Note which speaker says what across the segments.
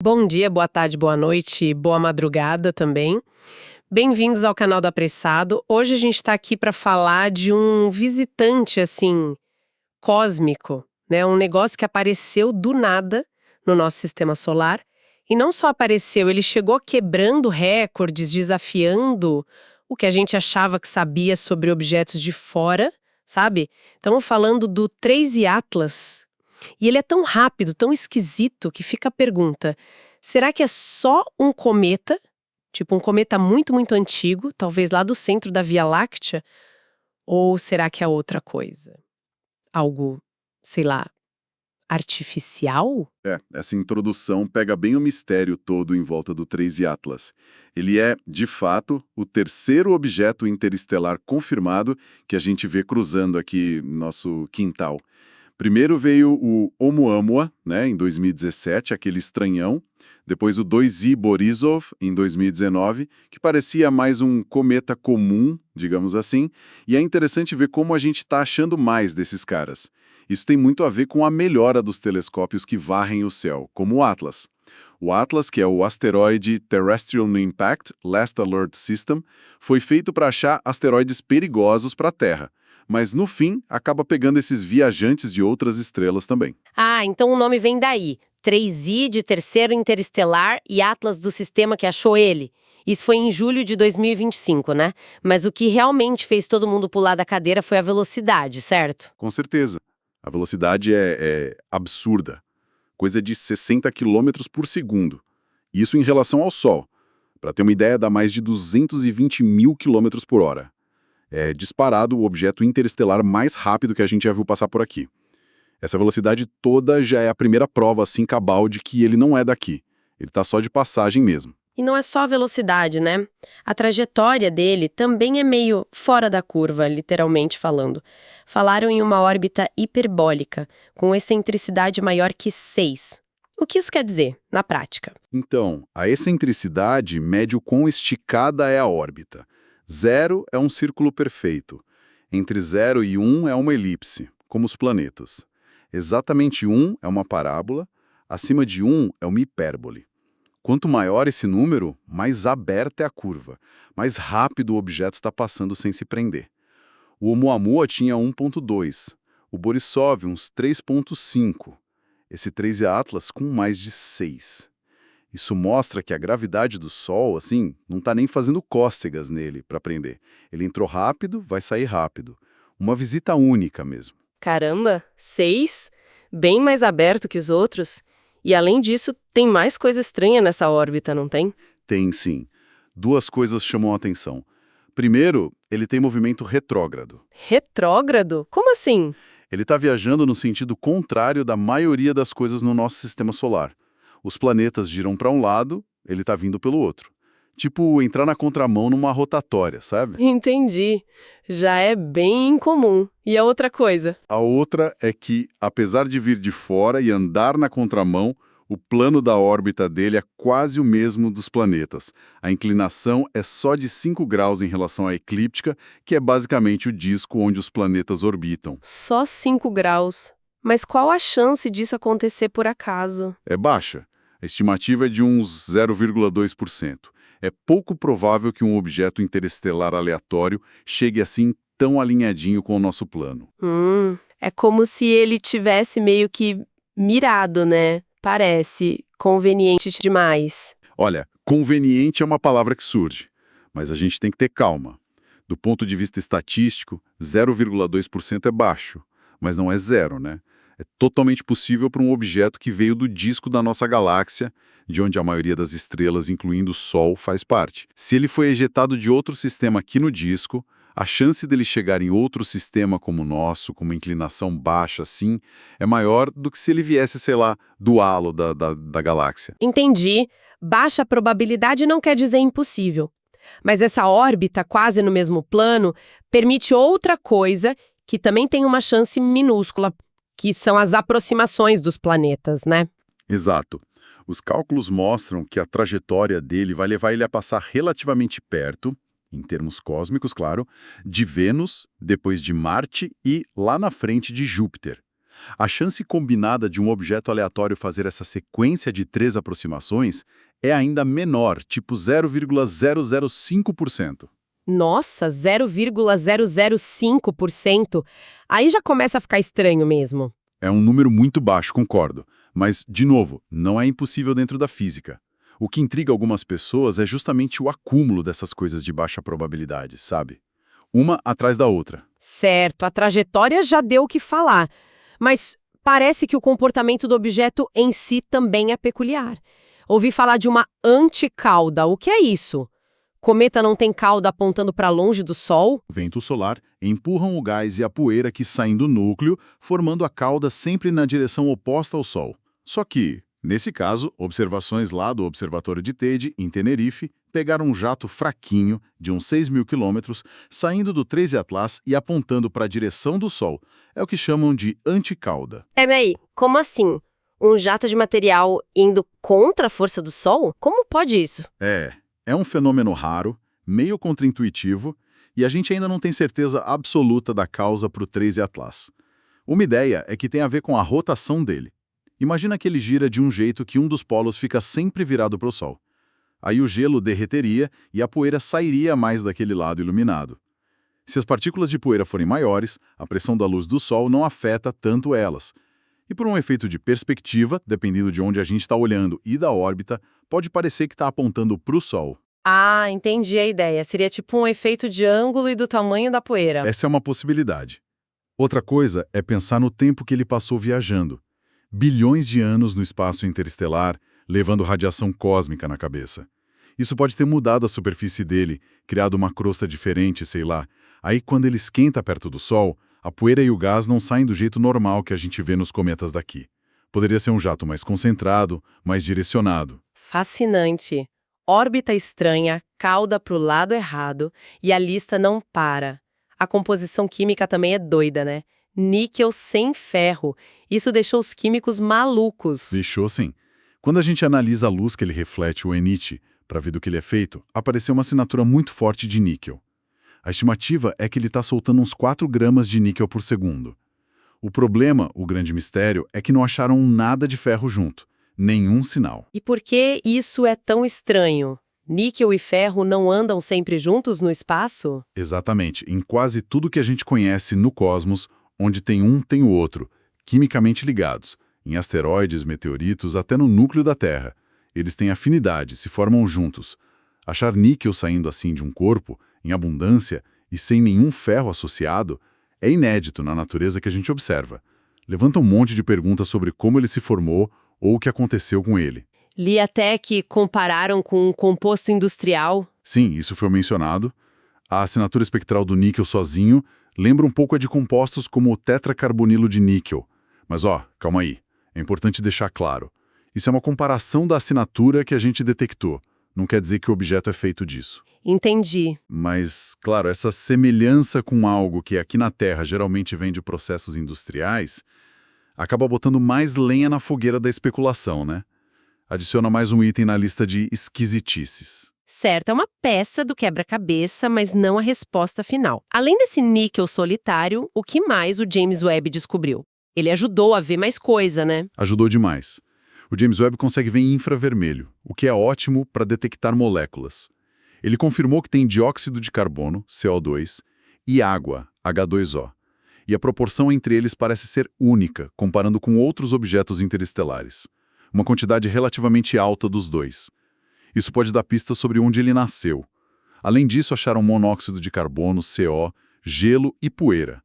Speaker 1: Bom dia, boa tarde, boa noite, boa madrugada também. Bem-vindos ao canal do Apressado. Hoje a gente está aqui para falar de um visitante, assim, cósmico, né? Um negócio que apareceu do nada no nosso sistema solar. E não só apareceu, ele chegou quebrando recordes, desafiando o que a gente achava que sabia sobre objetos de fora, sabe? Estamos falando do 3 Atlas. E ele é tão rápido, tão esquisito, que fica a pergunta: será que é só um cometa? Tipo um cometa muito, muito antigo, talvez lá do centro da Via Láctea? Ou será que é outra coisa? Algo, sei lá, artificial?
Speaker 2: Essa introdução pega bem o mistério todo em volta do 3 Atlas. Ele é, de fato, o terceiro objeto interestelar confirmado que a gente vê cruzando aqui no nosso quintal. Primeiro veio o Oumuamua, né, em 2017, aquele estranhão. Depois o 2I Borisov, em 2019, que parecia mais um cometa comum, digamos assim. E é interessante ver como a gente está achando mais desses caras. Isso tem muito a ver com a melhora dos telescópios que varrem o céu, como o Atlas. O Atlas, que é o asteroide Terrestrial Impact Last Alert System, foi feito para achar asteroides perigosos para a Terra. Mas, no fim, acaba pegando esses viajantes de outras estrelas também.
Speaker 3: Ah, então o nome vem daí. 3I de terceiro interestelar e Atlas do sistema que achou ele. Isso foi em julho de 2025, né? Mas o que realmente fez todo mundo pular da cadeira foi a velocidade, certo?
Speaker 2: Com certeza. A velocidade é absurda. Coisa de 60 quilômetros por segundo. Isso em relação ao Sol. Para ter uma ideia, dá mais de 220 mil quilômetros por hora. É disparado o objeto interestelar mais rápido que a gente já viu passar por aqui. Essa velocidade toda já é a primeira prova, assim, cabal de que ele não é daqui. Ele está só de passagem mesmo.
Speaker 3: E não é só a velocidade, né? A trajetória dele também é meio fora da curva, literalmente falando. Falaram em uma órbita hiperbólica, com excentricidade maior que 6. O que isso quer dizer, na prática?
Speaker 2: Então, a excentricidade mede o quão esticada é a órbita. 0 é um círculo perfeito. Entre 0 e 1 é uma elipse, como os planetas. Exatamente 1 é uma parábola, acima de 1 é uma hipérbole. Quanto maior esse número, mais aberta é a curva, mais rápido o objeto está passando sem se prender. O Oumuamua tinha 1,2, o Borisov uns 3,5, esse 3 Atlas com mais de 6. Isso mostra que a gravidade do Sol, assim, não está nem fazendo cócegas nele para prender. Ele entrou rápido, vai sair rápido. Uma visita única mesmo.
Speaker 3: Caramba, 6? Bem mais aberto que os outros. E além disso, tem mais coisa estranha nessa órbita, não tem?
Speaker 2: Tem sim. Duas coisas chamam a atenção. Primeiro, ele tem movimento retrógrado.
Speaker 3: Retrógrado? Como assim?
Speaker 2: Ele está viajando no sentido contrário da maioria das coisas no nosso sistema solar. Os planetas giram para um lado, ele está vindo pelo outro. Tipo, entrar na contramão numa rotatória, sabe?
Speaker 3: Entendi. Já é bem incomum. E a outra coisa?
Speaker 2: A outra é que, apesar de vir de fora e andar na contramão, o plano da órbita dele é quase o mesmo dos planetas. A inclinação é só de 5 graus em relação à eclíptica, que é basicamente o disco onde os planetas orbitam.
Speaker 3: Só 5 graus. Mas qual a chance disso acontecer por acaso?
Speaker 2: É baixa. A estimativa é de uns 0,2%. É pouco provável que um objeto interestelar aleatório chegue assim tão alinhadinho com o nosso plano.
Speaker 3: É como se ele tivesse meio que mirado, né? Parece conveniente demais.
Speaker 2: Olha, conveniente é uma palavra que surge, mas a gente tem que ter calma. Do ponto de vista estatístico, 0,2% é baixo, mas não é zero, né? É totalmente possível para um objeto que veio do disco da nossa galáxia, de onde a maioria das estrelas, incluindo o Sol, faz parte. Se ele foi ejetado de outro sistema aqui no disco, a chance dele chegar em outro sistema como o nosso, com uma inclinação baixa assim, é maior do que se ele viesse, sei lá, do halo da galáxia.
Speaker 3: Entendi. Baixa probabilidade não quer dizer impossível. Mas essa órbita, quase no mesmo plano, permite outra coisa que também tem uma chance minúscula, que são as aproximações dos planetas, né?
Speaker 2: Exato. Os cálculos mostram que a trajetória dele vai levar ele a passar relativamente perto, em termos cósmicos, claro, de Vênus, depois de Marte e, lá na frente, de Júpiter. A chance combinada de um objeto aleatório fazer essa sequência de 3 aproximações é ainda menor, tipo 0,005%.
Speaker 3: Nossa, 0,005%. Aí já começa a ficar estranho mesmo.
Speaker 2: É um número muito baixo, concordo. Mas, de novo, não é impossível dentro da física. O que intriga algumas pessoas é justamente o acúmulo dessas coisas de baixa probabilidade, sabe? Uma atrás da outra.
Speaker 3: Certo, a trajetória já deu o que falar. Mas parece que o comportamento do objeto em si também é peculiar. Ouvi falar de uma anticauda. O que é isso? Cometa não tem cauda apontando para longe do Sol?
Speaker 2: O vento solar empurram o gás e a poeira que saem do núcleo, formando a cauda sempre na direção oposta ao Sol. Só que, nesse caso, observações lá do Observatório de Teide, em Tenerife, pegaram um jato fraquinho, de uns 6.000 quilômetros, saindo do 13 Atlas e apontando para a direção do Sol. É o que chamam de anticauda.
Speaker 3: Peraí, como assim? Um jato de material indo contra a força do Sol? Como pode isso?
Speaker 2: É um fenômeno raro, meio contraintuitivo, e a gente ainda não tem certeza absoluta da causa para o 13 Atlas. Uma ideia é que tem a ver com a rotação dele. Imagina que ele gira de um jeito que um dos polos fica sempre virado para o Sol. Aí o gelo derreteria e a poeira sairia mais daquele lado iluminado. Se as partículas de poeira forem maiores, a pressão da luz do Sol não afeta tanto elas. E por um efeito de perspectiva, dependendo de onde a gente está olhando e da órbita, pode parecer que está apontando para o Sol.
Speaker 3: Ah, entendi a ideia. Seria tipo um efeito de ângulo e do tamanho da poeira.
Speaker 2: Essa é uma possibilidade. Outra coisa é pensar no tempo que ele passou viajando. Bilhões de anos no espaço interestelar, levando radiação cósmica na cabeça. Isso pode ter mudado a superfície dele, criado uma crosta diferente, sei lá. Aí, quando ele esquenta perto do Sol, a poeira e o gás não saem do jeito normal que a gente vê nos cometas daqui. Poderia ser um jato mais concentrado, mais direcionado.
Speaker 3: Fascinante. Órbita estranha, cauda para o lado errado, e a lista não para. A composição química também é doida, né? Níquel sem ferro. Isso deixou os químicos malucos.
Speaker 2: Deixou sim. Quando a gente analisa a luz que ele reflete, o ENIT, para ver do que ele é feito, apareceu uma assinatura muito forte de níquel. A estimativa é que ele está soltando uns 4 gramas de níquel por segundo. O problema, o grande mistério, é que não acharam nada de ferro junto. Nenhum sinal.
Speaker 3: E por que isso é tão estranho? Níquel e ferro não andam sempre juntos no espaço?
Speaker 2: Exatamente. Em quase tudo que a gente conhece no cosmos, onde tem um, tem o outro, quimicamente ligados, em asteroides, meteoritos, até no núcleo da Terra. Eles têm afinidade, se formam juntos. Achar níquel saindo assim de um corpo, em abundância e sem nenhum ferro associado, é inédito na natureza que a gente observa. Levanta um monte de perguntas sobre como ele se formou ou o que aconteceu com ele.
Speaker 3: Li até que compararam com um composto industrial.
Speaker 2: Sim, isso foi mencionado. A assinatura espectral do níquel sozinho lembra um pouco a de compostos como o tetracarbonilo de níquel. Mas calma aí. É importante deixar claro. Isso é uma comparação da assinatura que a gente detectou. Não quer dizer que o objeto é feito disso.
Speaker 3: Entendi.
Speaker 2: Mas, claro, essa semelhança com algo que aqui na Terra geralmente vem de processos industriais acaba botando mais lenha na fogueira da especulação, né? Adiciona mais um item na lista de esquisitices.
Speaker 3: Certo, é uma peça do quebra-cabeça, mas não a resposta final. Além desse níquel solitário, o que mais o James Webb descobriu? Ele ajudou a ver mais coisa, né?
Speaker 2: Ajudou demais. O James Webb consegue ver em infravermelho, o que é ótimo para detectar moléculas. Ele confirmou que tem dióxido de carbono, CO2, e água, H2O. E a proporção entre eles parece ser única, comparando com outros objetos interestelares. Uma quantidade relativamente alta dos dois. Isso pode dar pistas sobre onde ele nasceu. Além disso, acharam monóxido de carbono, CO, gelo e poeira.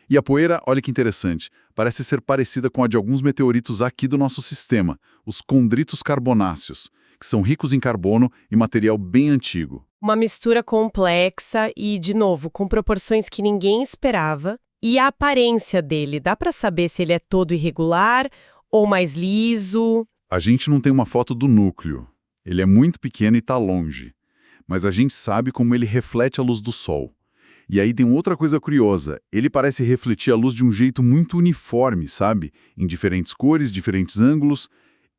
Speaker 2: E a poeira, olha que interessante, parece ser parecida com a de alguns meteoritos aqui do nosso sistema, os condritos carbonáceos, que são ricos em carbono e material bem antigo.
Speaker 3: Uma mistura complexa e, de novo, com proporções que ninguém esperava. E a aparência dele, dá para saber se ele é todo irregular ou mais liso?
Speaker 2: A gente não tem uma foto do núcleo. Ele é muito pequeno e está longe. Mas a gente sabe como ele reflete a luz do Sol. E aí tem outra coisa curiosa. Ele parece refletir a luz de um jeito muito uniforme, sabe? Em diferentes cores, diferentes ângulos.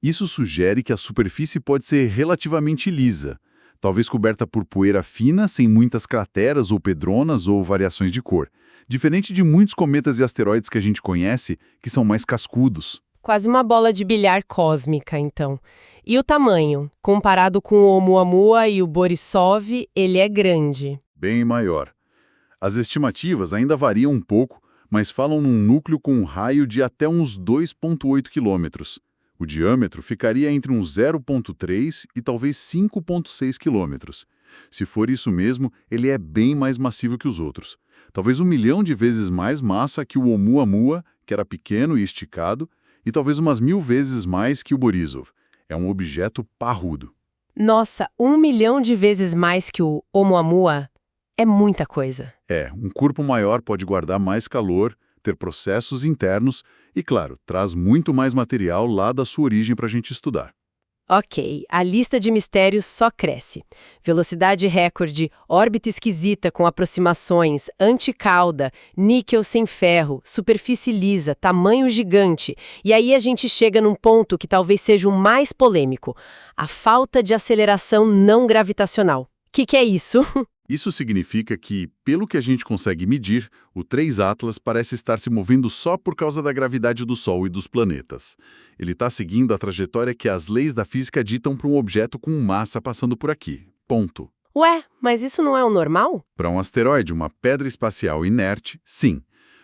Speaker 2: Isso sugere que a superfície pode ser relativamente lisa. Talvez coberta por poeira fina, sem muitas crateras ou pedronas ou variações de cor. Diferente de muitos cometas e asteroides que a gente conhece, que são mais cascudos.
Speaker 3: Quase uma bola de bilhar cósmica, então. E o tamanho? Comparado com o Oumuamua e o Borisov, ele é grande.
Speaker 2: Bem maior. As estimativas ainda variam um pouco, mas falam num núcleo com um raio de até uns 2,8 quilômetros. O diâmetro ficaria entre uns 0,3 e talvez 5,6 quilômetros. Se for isso mesmo, ele é bem mais massivo que os outros. Talvez 1 milhão de vezes mais massa que o Oumuamua, que era pequeno e esticado, e talvez umas 1000 vezes mais que o Borisov. É um objeto parrudo.
Speaker 3: Nossa, 1 milhão de vezes mais que o Oumuamua é muita coisa.
Speaker 2: Um corpo maior pode guardar mais calor, ter processos internos e, claro, traz muito mais material lá da sua origem para a gente estudar.
Speaker 3: Ok, a lista de mistérios só cresce. Velocidade recorde, órbita esquisita com aproximações, anticauda, níquel sem ferro, superfície lisa, tamanho gigante. E aí a gente chega num ponto que talvez seja o mais polêmico: a falta de aceleração não gravitacional. O que é isso?
Speaker 2: Isso significa que, pelo que a gente consegue medir, o 3 Atlas parece estar se movendo só por causa da gravidade do Sol e dos planetas. Ele está seguindo a trajetória que as leis da física ditam para um objeto com massa passando por aqui. Ponto.
Speaker 3: Ué, mas isso não é o normal?
Speaker 2: Para um asteroide, uma pedra espacial inerte, sim.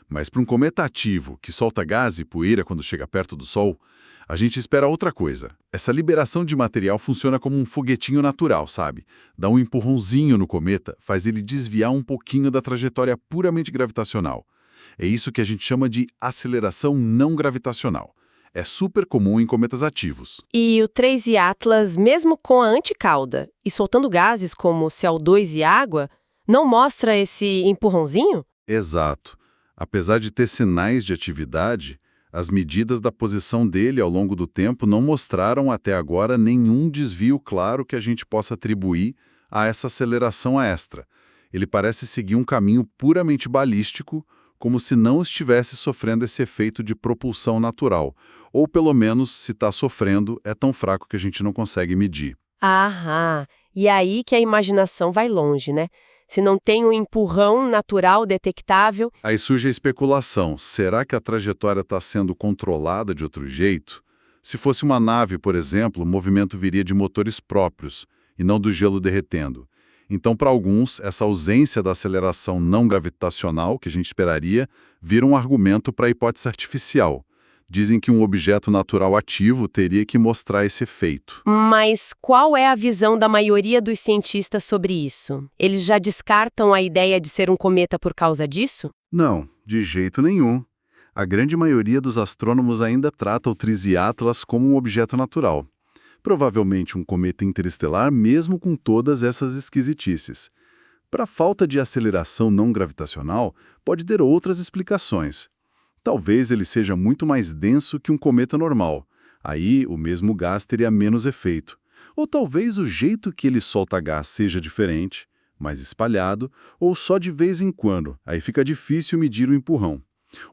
Speaker 2: Mas para um cometa ativo, que solta gás e poeira quando chega perto do Sol, a gente espera outra coisa. Essa liberação de material funciona como um foguetinho natural, sabe? Dá um empurrãozinho no cometa, faz ele desviar um pouquinho da trajetória puramente gravitacional. É isso que a gente chama de aceleração não gravitacional. É super comum em cometas ativos.
Speaker 3: E o 3 Atlas, mesmo com a anticauda e soltando gases como CO2 e água, não mostra esse empurrãozinho?
Speaker 2: Exato. Apesar de ter sinais de atividade, as medidas da posição dele ao longo do tempo não mostraram até agora nenhum desvio claro que a gente possa atribuir a essa aceleração extra. Ele parece seguir um caminho puramente balístico, como se não estivesse sofrendo esse efeito de propulsão natural. Ou pelo menos, se está sofrendo, é tão fraco que a gente não consegue medir.
Speaker 3: Aham, e aí que a imaginação vai longe, né? Se não tem um empurrão natural detectável...
Speaker 2: Aí surge a especulação. Será que a trajetória está sendo controlada de outro jeito? Se fosse uma nave, por exemplo, o movimento viria de motores próprios, e não do gelo derretendo. Então, para alguns, essa ausência da aceleração não gravitacional, que a gente esperaria, vira um argumento para a hipótese artificial. Dizem que um objeto natural ativo teria que mostrar esse efeito.
Speaker 3: Mas qual é a visão da maioria dos cientistas sobre isso? Eles já descartam a ideia de ser um cometa por causa disso?
Speaker 2: Não, de jeito nenhum. A grande maioria dos astrônomos ainda trata o 3 Atlas como um objeto natural. Provavelmente um cometa interestelar, mesmo com todas essas esquisitices. Para a falta de aceleração não gravitacional, pode ter outras explicações. Talvez ele seja muito mais denso que um cometa normal. Aí, o mesmo gás teria menos efeito. Ou talvez o jeito que ele solta gás seja diferente, mais espalhado, ou só de vez em quando. Aí fica difícil medir o empurrão.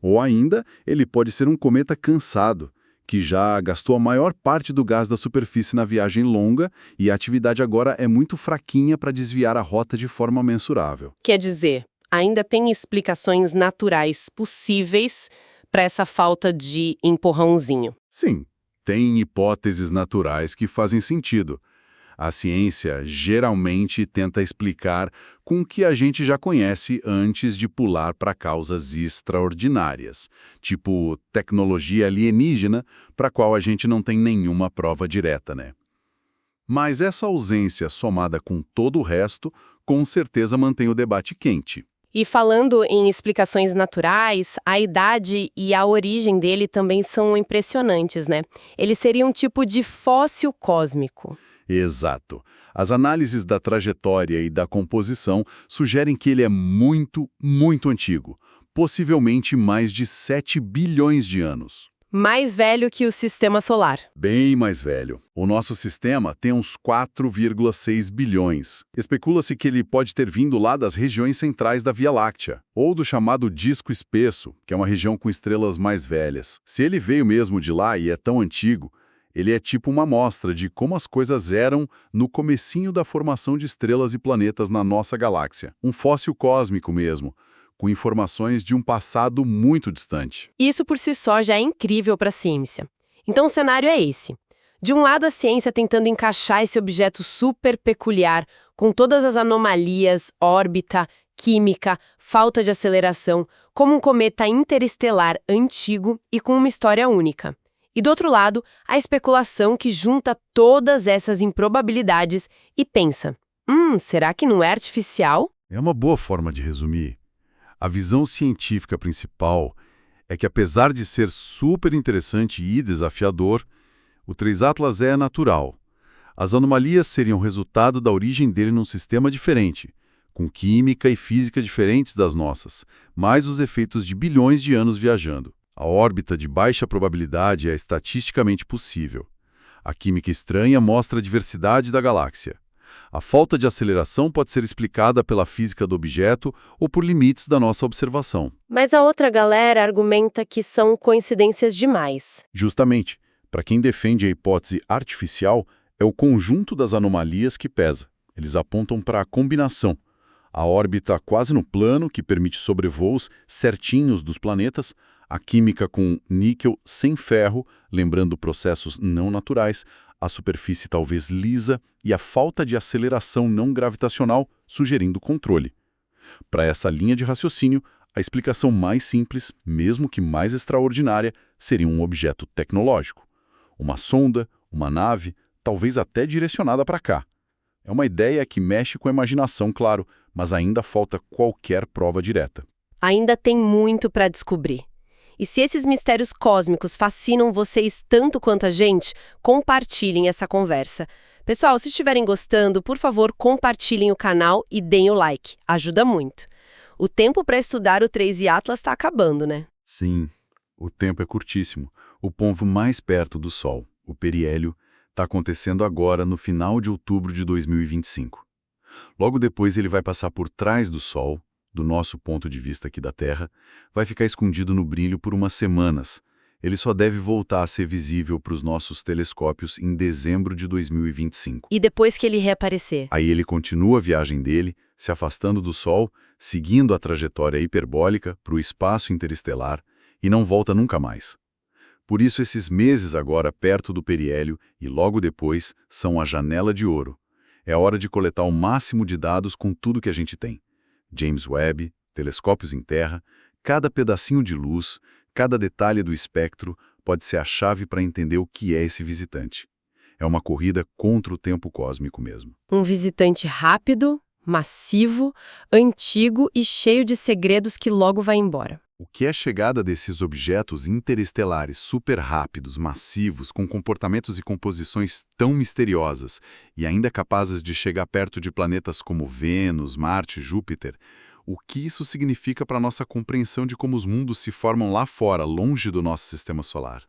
Speaker 2: Ou ainda, ele pode ser um cometa cansado, que já gastou a maior parte do gás da superfície na viagem longa e a atividade agora é muito fraquinha para desviar a rota de forma mensurável.
Speaker 1: Quer dizer, ainda tem explicações naturais possíveis para essa falta de empurrãozinho.
Speaker 2: Sim, tem hipóteses naturais que fazem sentido. A ciência geralmente tenta explicar com o que a gente já conhece antes de pular para causas extraordinárias, tipo tecnologia alienígena, para a qual a gente não tem nenhuma prova direta, né? Mas essa ausência, somada com todo o resto, com certeza mantém o debate quente.
Speaker 1: E falando em explicações naturais, a idade e a origem dele também são impressionantes, né? Ele seria um tipo de fóssil cósmico.
Speaker 2: Exato. As análises da trajetória e da composição sugerem que ele é muito, muito antigo, possivelmente mais de 7 bilhões de anos.
Speaker 1: Mais velho que o Sistema Solar.
Speaker 2: Bem mais velho. O nosso sistema tem uns 4,6 bilhões. Especula-se que ele pode ter vindo lá das regiões centrais da Via Láctea, ou do chamado disco espesso, que é uma região com estrelas mais velhas. Se ele veio mesmo de lá e é tão antigo, ele é tipo uma amostra de como as coisas eram no comecinho da formação de estrelas e planetas na nossa galáxia. Um fóssil cósmico mesmo, com informações de um passado muito distante.
Speaker 3: Isso por si só já é incrível para a ciência. Então o cenário é esse. De um lado, a ciência tentando encaixar esse objeto super peculiar, com todas as anomalias, órbita, química, falta de aceleração, como um cometa interestelar antigo e com uma história única. E do outro lado, a especulação que junta todas essas improbabilidades e pensa: será que não é artificial?
Speaker 2: É uma boa forma de resumir. A visão científica principal é que, apesar de ser super interessante e desafiador, o 3 Atlas é natural. As anomalias seriam resultado da origem dele num sistema diferente, com química e física diferentes das nossas, mais os efeitos de bilhões de anos viajando. A órbita de baixa probabilidade é estatisticamente possível. A química estranha mostra a diversidade da galáxia. A falta de aceleração pode ser explicada pela física do objeto ou por limites da nossa observação.
Speaker 3: Mas a outra galera argumenta que são coincidências demais.
Speaker 2: Justamente, para quem defende a hipótese artificial, é o conjunto das anomalias que pesa. Eles apontam para a combinação. A órbita quase no plano, que permite sobrevoos certinhos dos planetas, a química com níquel sem ferro, lembrando processos não naturais, a superfície talvez lisa e a falta de aceleração não gravitacional, sugerindo controle. Para essa linha de raciocínio, a explicação mais simples, mesmo que mais extraordinária, seria um objeto tecnológico. Uma sonda, uma nave, talvez até direcionada para cá. É uma ideia que mexe com a imaginação, claro, mas ainda falta qualquer prova direta.
Speaker 3: Ainda tem muito para descobrir. E se esses mistérios cósmicos fascinam vocês tanto quanto a gente, compartilhem essa conversa. Pessoal, se estiverem gostando, por favor, compartilhem o canal e deem o like. Ajuda muito. O tempo para estudar o 3 Atlas está acabando, né?
Speaker 2: Sim, o tempo é curtíssimo. O ponto mais perto do Sol, o periélio, está acontecendo agora no final de outubro de 2025. Logo depois ele vai passar por trás do Sol, do nosso ponto de vista aqui da Terra, vai ficar escondido no brilho por umas semanas. Ele só deve voltar a ser visível para os nossos telescópios em dezembro de 2025.
Speaker 3: E depois que ele reaparecer?
Speaker 2: Aí ele continua a viagem dele, se afastando do Sol, seguindo a trajetória hiperbólica para o espaço interestelar, e não volta nunca mais. Por isso esses meses agora perto do periélio e logo depois são a janela de ouro. É a hora de coletar o máximo de dados com tudo que a gente tem. James Webb, telescópios em terra, cada pedacinho de luz, cada detalhe do espectro pode ser a chave para entender o que é esse visitante. É uma corrida contra o tempo cósmico mesmo.
Speaker 3: Um visitante rápido, massivo, antigo e cheio de segredos que logo vai embora.
Speaker 2: O que é a chegada desses objetos interestelares super rápidos, massivos, com comportamentos e composições tão misteriosas e ainda capazes de chegar perto de planetas como Vênus, Marte, Júpiter? O que isso significa para a nossa compreensão de como os mundos se formam lá fora, longe do nosso sistema solar?